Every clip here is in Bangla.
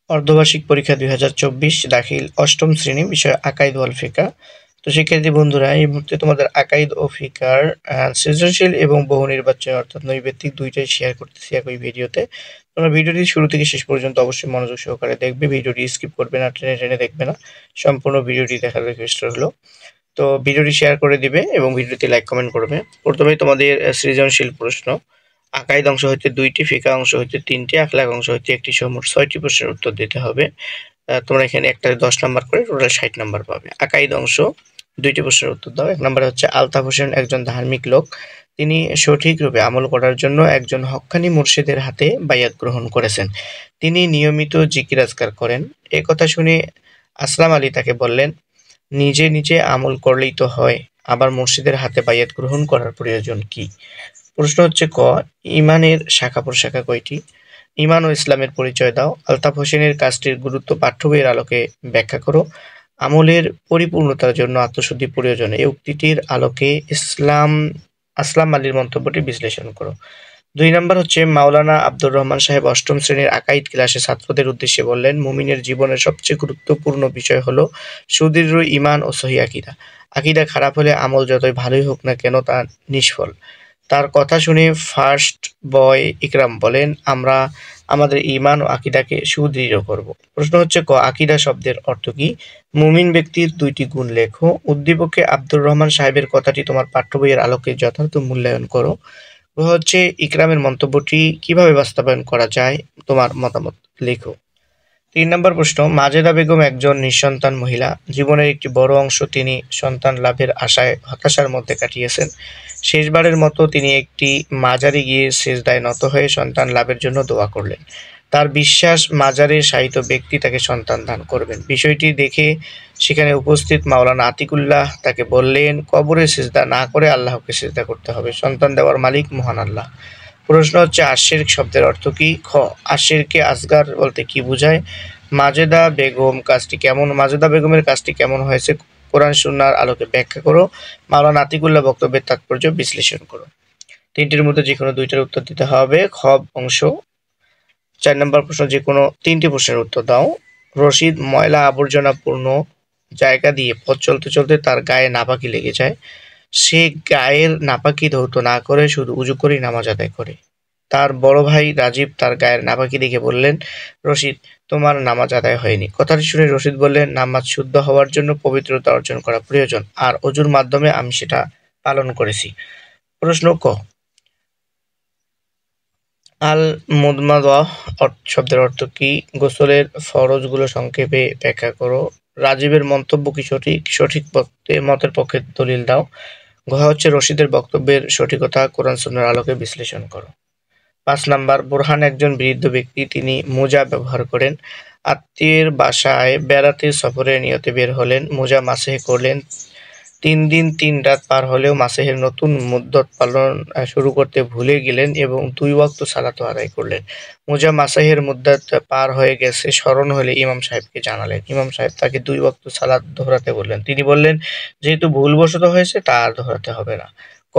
অর্ধবার্ষিক পরীক্ষা ২০২৪ দাখিল অষ্টম শ্রেণী, বিষয় আকাইদ ওয়াল ফিকা। তো শিক্ষার্থী বন্ধুরা, এই মুহূর্তে তোমাদের আকাইদ ও ফিকার সৃজনশীল এবং বহু নির্বাচনী অর্থাৎ নৈর্ব্যক্তিক দুইটাই শেয়ার করতেছি একই ভিডিওতে। তোমরা ভিডিওটি শুরু থেকে শেষ পর্যন্ত অবশ্যই মনোযোগ সহকারে দেখবে, ভিডিওটি স্কিপ করবে না, টেনে টেনে দেখবে না, সম্পূর্ণ ভিডিওটি দেখার রিকোয়েস্ট হলো। তো ভিডিওটি শেয়ার করে দিবে এবং ভিডিওতে লাইক কমেন্ট করবে। প্রথমেই তোমাদের সৃজনশীল প্রশ্ন। আকাইদ অংশ হইতে ২টি, ফিকা অংশ হইতে ৩টি, আখলাক অংশ হইতে ১টি, মোট ৬টি প্রশ্নের উত্তর দিতে হবে। তোমরা এখানে একটাতে ১০ নাম্বার করে টোটাল ৬০ নাম্বার পাবে। আকাইদ অংশ ২টি প্রশ্নের উত্তর দাও। ১ নম্বরে হচ্ছে আলতাফ হোসেন একজন ধার্মিক লোক। তিনি সঠিকরূপে আমল করার জন্য একজন হক্কানি মুর্শিদের হাতে বাইয়াত গ্রহণ করেছেন। তিনি নিয়মিত জিকির আজকার করেন। এ কথা শুনে আসলাম আলী তাকে বললেন, নিজে নিজে আমল করলেই তো হয়, আবার মুর্শিদের হাতে বাইয়াত গ্রহণ করার প্রয়োজন কি? প্রশ্ন হচ্ছে ক, ইমানের শাখা প্রশাখা কয়টি? ইমান ও ইসলামের পরিচয় দাও। আলতাফ হোসেনের কাজটির গুরুত্ব পাঠ্য বইয়ের আলোকে ব্যাখ্যা করো। আমলের পরিপূর্ণতার জন্য আত্মশুদ্ধি প্রয়োজন, এই উক্তিটির আলোকে আসলাম আলীর মন্তব্যটি বিশ্লেষণ করো। ২ নম্বর হচ্ছে মাওলানা আব্দুর রহমান সাহেব অষ্টম শ্রেণীর আকাইদ ক্লাসে ছাত্রদের উদ্দেশ্যে বললেন, মুমিনের জীবনের সবচেয়ে গুরুত্বপূর্ণ বিষয় হলো সুদৃঢ় ঈমান ও সহিহ আকীদা। আকীদা খারাপ হলে আমল যতই ভালোই হোক না কেন তা নিষ্ফল। তার কথা শুনে ফার্স্ট বয় ইকরাম বলেন, আমরা আমাদের ঈমান ও আকীদাকে সুদৃঢ় করব। প্রশ্ন হচ্ছে ক, আকীদা শব্দের অর্থ কি? মুমিন ব্যক্তির ২টি গুণ লেখো। উদ্দীপকে আব্দুর রহমান সাহেবের কথাটি তোমার পাঠ্য বইয়ের আলোকে যথার্থ মূল্যায়ন করো। হচ্ছে ইকরামের মন্তব্যটি কিভাবে বাস্তবায়ন করা যায়, তোমার মতামত লেখো। ৩ নম্বর প্রশ্ন, মাজেদা বেগম একজন নিঃসন্তান মহিলা। জীবনের একটি বড় অংশ তিনি সন্তান লাভের আশায় হতাশার মধ্যে কাটিয়েছেন। শেষবারের মতো তিনি একটি মাজারে গিয়ে সেজদায় নত হয়ে সন্তান লাভের জন্য দোয়া করলেন। তার বিশ্বাস মাজারে শায়িত ব্যক্তি তাকে সন্তান দান করবেন। বিষয়টি দেখে সেখানে উপস্থিত মাওলানা আতিকুল্লাহ তাকে বললেন, কবরে সেজদা না করে আল্লাহকে সেজদা করতে হবে, সন্তান দেওয়ার মালিক মহান আল্লাহ। প্রশ্ন হচ্ছে আশিরক শব্দের অর্থ কি? খ, আশিরকে আসগার বলতে কি বোঝায়? মাজেদা বেগমের কাজটি কেমন হয়েছে কোরআন সুন্নাহর আলোকে ব্যাখ্যা করো। মাওলানা আতিকুল্লাহ বক্তব্যের তাৎপর্য বিশ্লেষণ করো। ৩টির মধ্যে যেকোনো ২টার উত্তর দিতে হবে। খ অংশ। ৪ নম্বর প্রশ্ন, যেকোনো ৩টি প্রশ্নের উত্তর দাও। রশিদ ময়লা আবর্জনা পূর্ণ জায়গা দিয়ে পথ চলতে চলতে তার গায়ে নাপাকি লেগে যায়। সে গায়ের নাপাকি ধৌত না করে শুধু উজু করেই নামাজ আদায় করে। তার বড় ভাই রাজীব তার গায়ের নাপাকি দেখে বললেন, রশিদ, তোমার নামাজ আদায় হয়নি। কথাটি শুনে রশিদ বললেন, নামাজ শুদ্ধ হওয়ার জন্য পবিত্রতা অর্জন করা প্রয়োজন, আর অজুর মাধ্যমে আমি সেটা পালন করেছি। প্রশ্ন ক, আল মুদমাদাহ শব্দের অর্থ কি? গোসলের ফরজগুলো সংক্ষেপে ব্যাখ্যা করো। রাজীবের মন্তব্য কি সঠিক? সঠিক মতের পক্ষে দলিল দাও। ঘ হচ্ছে রশিদের বক্তব্যের সঠিকতা কোরআন সুন্নাহর আলোকে বিশ্লেষণ করো। ৫ নাম্বার, বুরহান একজন বৃদ্ধ ব্যক্তি, তিনি মোজা ব্যবহার করেন। আত্মীয়ের বাসায় বেড়াতে সফরের নিয়তে বের হলেন, মোজা মাসেহ করলেন। ৩ দিন ৩ রাত পার হলেও মাসেহের নতুন মুদ্দত পালন শুরু করতে ভুলে গেলেন এবং ২ ওয়াক্ত সালাত আদায় করলেন। মোজা মাসেহের মুদ্দত পার হয়ে গেছে স্মরণ হলে ইমাম সাহেবকে জানালেন। ইমাম সাহেব তাকে ২ ওয়াক্ত সালাত দোহরাতে বললেন। তিনি বললেন, যেহেতু ভুলবশত হয়েছে তা আর দোহরাতে হবে না। ক,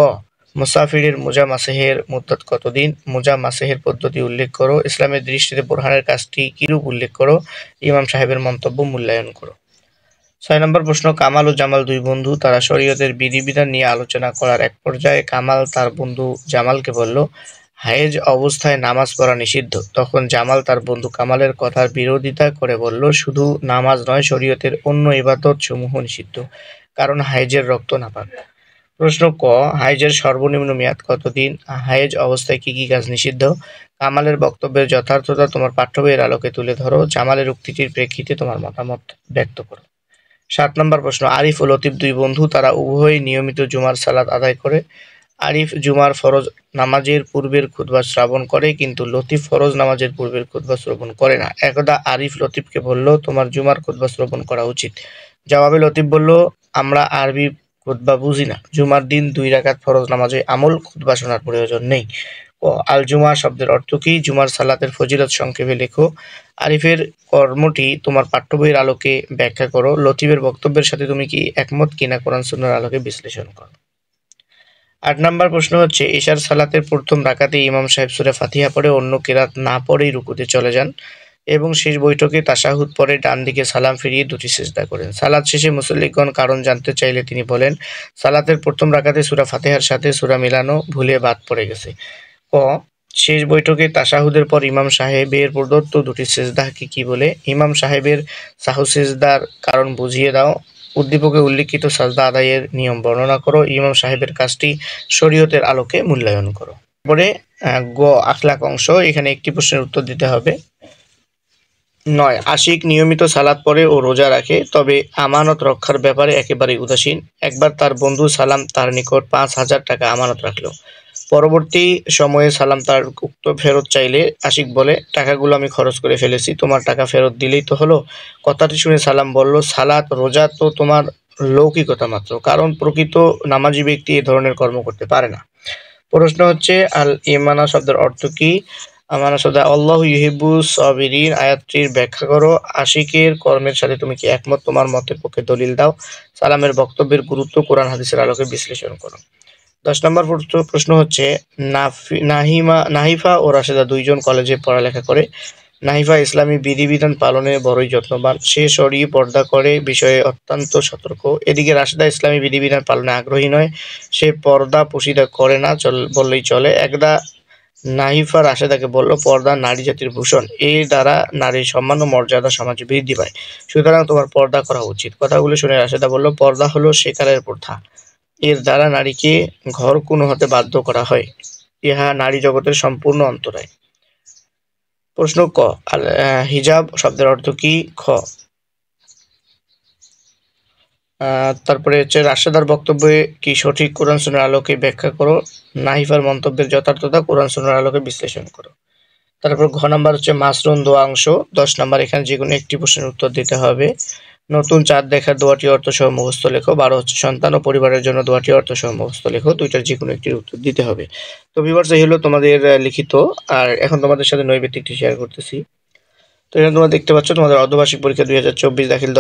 মুসাফিরের মোজা মাসেহের মুদ্দত কতদিন? মোজা মাসেহের পদ্ধতি উল্লেখ করো। ইসলামের দৃষ্টিতে বোরহানের কাজটি কিরূপ উল্লেখ করো। ইমাম সাহেবের মন্তব্য মূল্যায়ন করো। ৬ নম্বর প্রশ্ন, কামাল ও জামাল ২ বন্ধু। তারা শরীয়তের বিধিবিধান নিয়ে আলোচনা করার এক পর্যায়ে কামাল তার বন্ধু জামালকে বলল, হায়েজ অবস্থায় নামাজ পড়া নিষিদ্ধ। তখন জামাল তার বন্ধু কামালের কথার বিরোধিতা করে বলল, শুধু নামাজ নয়, শরীয়তের অন্য ইবাদত সমূহ নিষিদ্ধ, কারণ হায়েজের রক্ত নাপাক। প্রশ্ন ক, হায়েজের সর্বনিম্ন মেয়াদ কতদিন? হায়েজ অবস্থায় কি কি কাজ নিষিদ্ধ? কামালের বক্তব্যের যথার্থতা তোমার পাঠ্য বইয়ের আলোকে তুলে ধরো। জামালের উক্তিটির প্রেক্ষিতে তোমার মতামত ব্যক্ত করো। ৭ নম্বর প্রশ্ন, আরিফ ও লতিফ ২ বন্ধু। তারা উভয়ই নিয়মিত জুমার সালাত আদায় করে। আরিফ জুমার ফরজ নামাজের পূর্বের খুতবা শ্রবণ করে, কিন্তু লতিফ ফরজ নামাজের পূর্বের খুতবা শ্রবণ করে না। একদা আরিফ লতিফকে বলল, তোমার জুমার খুতবা শ্রবণ করা উচিত। জবাবে লতিফ বলল, আমরা আরবি খুতবা বুঝি না। জুমার দিন ২ রাকাত ফরজ নামাজে আমল, খুতবা শোনার প্রয়োজন নেই। ও আল জুমা শব্দের অর্থ কি? জুমার সালাতের ফজিলত সংক্ষেপে লেখো। আরিফের কর্মটি তোমার পাঠ্য বইয়ের আলোকে ব্যাখ্যা করো। লতিফের বক্তব্যের সাথে তুমি কি একমত কিনা কোরআন সুন্নাহর আলোকে বিশ্লেষণ করো। ৮ নম্বর প্রশ্ন হচ্ছে, ইশার সালাতের প্রথম রাকাতে ইমাম সাহেব সূরা ফাতিহা পড়ে অন্য কিরাত না পড়েই রুকুতে চলে যান। এবং শেষ বৈঠকে তাশাহুদ পরে ডান দিকে সালাম ফিরিয়ে দুটি সিজদা করেন। সালাত শেষে মুসল্লিগণ কারণ জানতে চাইলে তিনি বলেন, সালাতের প্রথম রাকাতে সূরা ফাতিহার সাথে সূরা মিলানো ভুলে বাদ পড়ে গেছে। ক শেষ বৈঠকে তাশাহুদের পর ইমাম সাহেবের প্রদত্ত দুটি সিজদাকে কি বলে? ইমাম সাহেবের সাহু সিজদার কারণ বুঝিয়ে দাও। উদ্দীপকে উল্লিখিত সাজদা আদায়ের নিয়ম বর্ণনা করো। ইমাম সাহেবের কাজটি শরীয়তের আলোকে মূল্যায়ন করো। তারপরে গ আখলাক অংশ, এখানে একটি প্রশ্নের উত্তর দিতে হবে। ৯ আশিক নিয়মিত সালাত পড়ে ও রোজা রাখে, তবে আমানত রক্ষার ব্যাপারে একেবারেই উদাসীন। একবার তার বন্ধু সালাম তার নিকট ৫,০০০ টাকা আমানত রাখল। পরবর্তী সময়ে সালাম তার উক্ত ফেরত চাইলে আশিক বলে, টাকাগুলো আমি খরচ করে ফেলেছি, তোমার টাকা ফেরত দিলেই তো হলো। কথাটি শুনে সালাম বলল, সালাত রোজা তো তোমার লৌকিকতা মাত্র, কারণ প্রকৃত নামাজি ব্যক্তি এ ধরনের কর্ম করতে পারে না। প্রশ্ন হচ্ছে, আল ইমানা শব্দের অর্থ কি? আমানা শব্দ আল্লাহু ইউহিব্বুস সাবিরিন আয়াতটির ব্যাখ্যা করো। আশিকের কর্মের সাথে তুমি কি একমত? তোমার মতের পক্ষে দলিল দাও। সালামের বক্তব্যের গুরুত্ব কোরআন হাদিসের আলোকে বিশ্লেষণ করো। ১০ নম্বর প্রশ্ন হচ্ছে, নাহিফা ও রাশেদা দুইজন কলেজে পড়ালেখা করে। নাহিফা ইসলামী বিধিবিধান পালনে বড়ই যত্নবান, সে শরঈ পর্দা করে বিষয়ে অত্যন্ত সতর্ক। এদিকে রাশেদা ইসলামী বিধিবিধান পালনে আগ্রহী নয়, সে পর্দা পুশিদা করে না বললেই চলে। একদা নাহিফা রাশেদাকে বলল, পর্দা নারী জাতির ভূষণ, এর দ্বারা নারীর সম্মান ও মর্যাদা সমাজে বৃদ্ধি পায়, সুতরাং তোমার পর্দা করা উচিত। কথাগুলো শুনে রাশেদা বলল, পর্দা হলো সেকালের প্রথা, এর দ্বারা নারীকে ঘরকুনো হতে বাধ্য করা হয়, ইহা নারী জগতের সম্পূর্ণ অন্তরায়। প্রশ্ন ক হিজাব শব্দের অর্থ কি? খ তারপরে হচ্ছে, রাশেদার বক্তব্যে কি সঠিক? কোরআন সুন্নাহর আলোকে ব্যাখ্যা করো। নাহিফার মন্তব্যের যথার্থতা কোরআন সুন্নাহর আলোকে বিশ্লেষণ করো। তারপর ঘ নাম্বার হচ্ছে মাসরুন দোয়া অংশ। ১০ নাম্বার, এখানে যে কোনো একটি প্রশ্নের উত্তর দিতে হবে। নতুন চাঁদ দেখার দোয়াটি অর্থ সহ মুখস্থ লেখো। ১২ হচ্ছে সন্তান ও পরিবারের জন্য দোয়াটি অর্থ সহ মুখস্থ লেখো। দুইটার যে কোনো একটির উত্তর দিতে হবে। তো ভিউয়ার্স, এই হলো তোমাদের লিখিত। আর এখন তোমাদের সাথে নৈবেতিকটি শেয়ার করতেছি। তো এখানে তোমরা দেখতে পাচ্ছ তোমাদের অর্ধবার্ষিক পরীক্ষা ২০২৪ দাখিল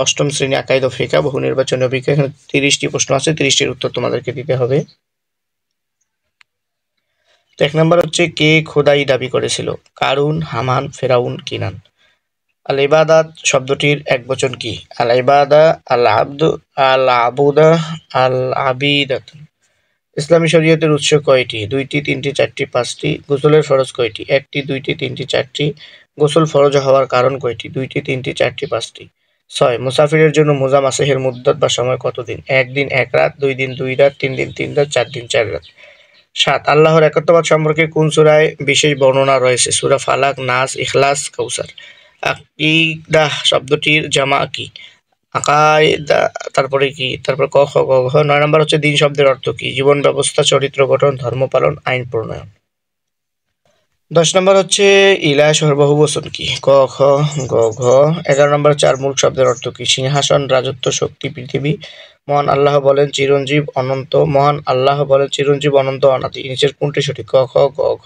অষ্টম শ্রেণী আকাইদ ও ফিকহ বহু নির্বাচনী অভিজ্ঞতা। এখানে ৩০টি প্রশ্ন আছে, ৩০টির উত্তর তোমাদেরকে দিতে হবে। তো ১ নাম্বার হচ্ছে, কে খোদাই দাবি করেছিল? কারুন, হামান, ফেরাউন, কিনান। আল ইবাদাত শব্দটির একবচন কি? আল ইবাদা, আল আবদু, আল আবুদা, আল আবিদাত। ইসলামী শরীয়তের উৎস কয়টি? ২টি, ৩টি, ৪টি, ৫টি। গোসলের ফরজ কয়টি? ১টি, ২টি, ৩টি, ৪টি। গোসল ফরজ হওয়ার কারণ কয়টি? ২টি, ৩টি, ৪টি, ৫টি। ৬ মুসাফিরের জন্য মোজা মাসেহের মুদ্দত বা সময় কত দিন? ১ দিন ১ রাত, ২ দিন ২ রাত, ৩ দিন ৩ রাত, ৪ দিন ৪ রাত। ৭ আল্লাহর একত্ববাদ সম্পর্কে কোন সূরায় বিশেষ বর্ণনা রয়েছে? সূরা ফালাক, নাস, ইখলাস, কাউসার। আকীদাহ শব্দটির জামা কি? আকায়দা। তারপরে কি? তারপর ক খ গ ঘ। ৯ নম্বর হচ্ছে, দিন শব্দের অর্থ কি? জীবন ব্যবস্থা, চরিত্র গঠন, ধর্ম পালন, আইন প্রণয়ন। ১০ নম্বর হচ্ছে, ইলাহ বহুবচন কি? ক খ গ ঘ। ১১ নম্বর হচ্ছে, আর মুলক শব্দের অর্থ কি? সিংহাসন, রাজত্ব, শক্তি, পৃথিবী। মহান আল্লাহ বলেন চিরঞ্জীব অনন্ত। মহান আল্লাহ বলেন চিরঞ্জীব অনন্ত অনাদি। নিচের কোনটি সঠিক? ক খ গ ঘ।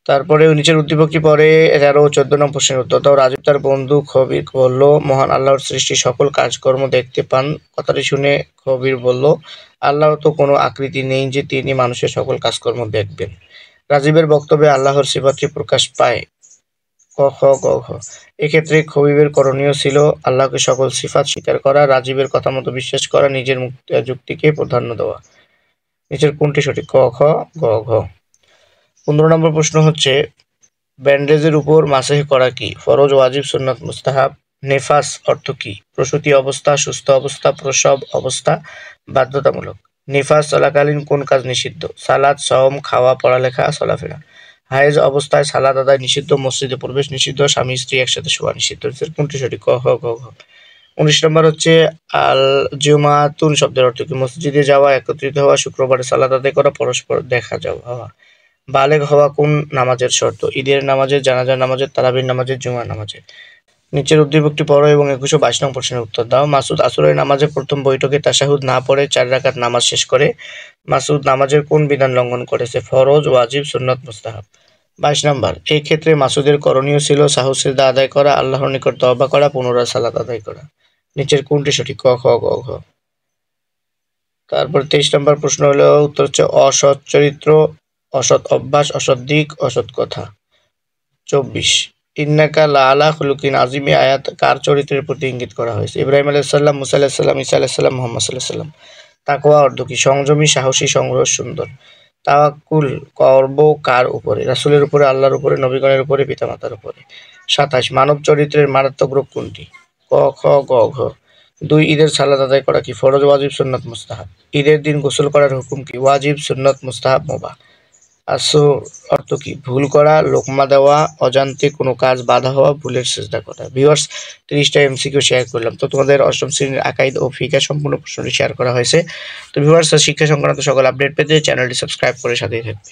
তারপরে নিচের উদ্দীপকটি পরে ১৩ ও ১৪ নং প্রশ্নের উত্তর দাও। রাজীব তার বন্ধু খবির বলল, মহান আল্লাহর সৃষ্টি সকল কাজকর্ম দেখতে পান। কথাটি শুনে খবির বলল, আল্লাহর তো কোনো আকৃতি নেই যে তিনি মানুষের সকল কাজকর্ম দেখবেন। রাজীবের বক্তব্যে আল্লাহর সিফাতটি প্রকাশ পায়। ক খ গ ঘ। এক্ষেত্রে খবিবের করণীয় ছিল আল্লাহকে সকল সিফাত স্বীকার করা, রাজীবের কথা মতো বিশ্বাস করা, নিজের যুক্তিকে প্রাধান্য দেওয়া। নিচের কোনটি সঠিক? ক খ গ ঘ। ১৫ নম্বর প্রশ্ন হচ্ছে, ব্যান্ডেজের উপর মাসেহ করা কি? ফরজ, ওয়াজিব, সুন্নাত, মুস্তাহাব। নেফাস অর্থ কি? প্রসূতি অবস্থা, সুস্থ অবস্থা, প্রসব অবস্থা, বাধ্যতামূলক। নেফাস চলাকালীন কোন কাজ নিষিদ্ধ? সালাত, সওম, খাওয়া, পড়ালেখা, চলাফেরা। হায়েজ অবস্থায় সালাত আদায় নিষিদ্ধ, মসজিদে প্রবেশ নিষিদ্ধ, স্বামী স্ত্রী একসাথে শোয়া নিষিদ্ধ। কোনটি সঠিক? ক খ গ ঘ। ১৯ নম্বর হচ্ছে, আল জুমাতুন শব্দের অর্থ কি? মসজিদে যাওয়া, একত্রিত হওয়া, শুক্রবারে সালাত আদায় করা, পরস্পর দেখা যাওয়া। বালেগ হওয়া কোন নামাজের শর্ত? ঈদের নামাজের, জানাজার নামাজের, তারাবির নামাজের, জুমার নামাজের। নিচের উদ্দীপকটি পড়ো এবং ২১ ও ২২ নং প্রশ্নের উত্তর দাও। মাসুদ আসরের নামাজে প্রথম বৈঠকে তাশাহুদ না পড়ে ৪ রাকাত নামাজ শেষ করে। মাসুদ নামাজের কোন বিধান লঙ্ঘন করেছে? ফরজ, ওয়াজিব, সুন্নাত, মুস্তাহাব। ২২ নম্বর, এই ক্ষেত্রে মাসুদের করণীয় ছিল সাহু সিজদা আদায় করা, আল্লাহর নিকট তওবা করা, পুনরায় সালাত আদায় করা। নিচের কোনটি সঠিক? ক খ গ ঘ। তারপর ২৩ নম্বর প্রশ্ন হলো, উত্তর হচ্ছে অসৎ চরিত্র, অসৎ অভ্যাস, অসৎ দিক, অসৎ কথা। 24 ইন্নাকা লাআলা খুলুকিন আজিমে আয়াত কার চরিত্রের প্রতি ইঙ্গিত করা হয়েছে? ইব্রাহিম আলাইহিস সালাম, মুসা আলাইহিস সালাম, ঈসা আলাইহিস সালাম, মুহাম্মদ সাল্লাল্লাহু আলাইহি সাল্লাম। তাকওয়া অর্থ কি? সংযমী, সাহসী, সংগ্রহ, সুন্দর। তাওয়াক্কুল করব কার উপরে? রাসূলের উপরে, আল্লাহর উপরে, নবীগণের উপরে, পিতামাতার উপরে। 27 মানব চরিত্রের মারাত্মক রূপ কোনটি? ক, খ, গ, ঘ। 2 ঈদের সালাত আদায় করা কি ফরজ, ওয়াজিব, সুন্নাত, মুস্তাহাব? ঈদের দিন গোসল করার হুকুম কি? ওয়াজিব, সুন্নাত, মুস্তাহাব, মুবাহ। আসর অর্থ কি? ভুল করা, লোকমা দেওয়া, অজান্তে কোনো কাজ বাধা হওয়া, ভুলের সিজদা করা। ভিউয়ার্স, 30টা এমসিকিউ শেয়ার করলাম। তো তোমাদের অষ্টম শ্রেণীর আকাইদ ও ফিকহ সম্পূর্ণ প্রশ্নটি শেয়ার করা হয়েছে। তো ভিউয়ার্স, শিক্ষা সংক্রান্ত সকল আপডেট পেতে চ্যানেলটি সাবস্ক্রাইব করে সাথেই থাকবে।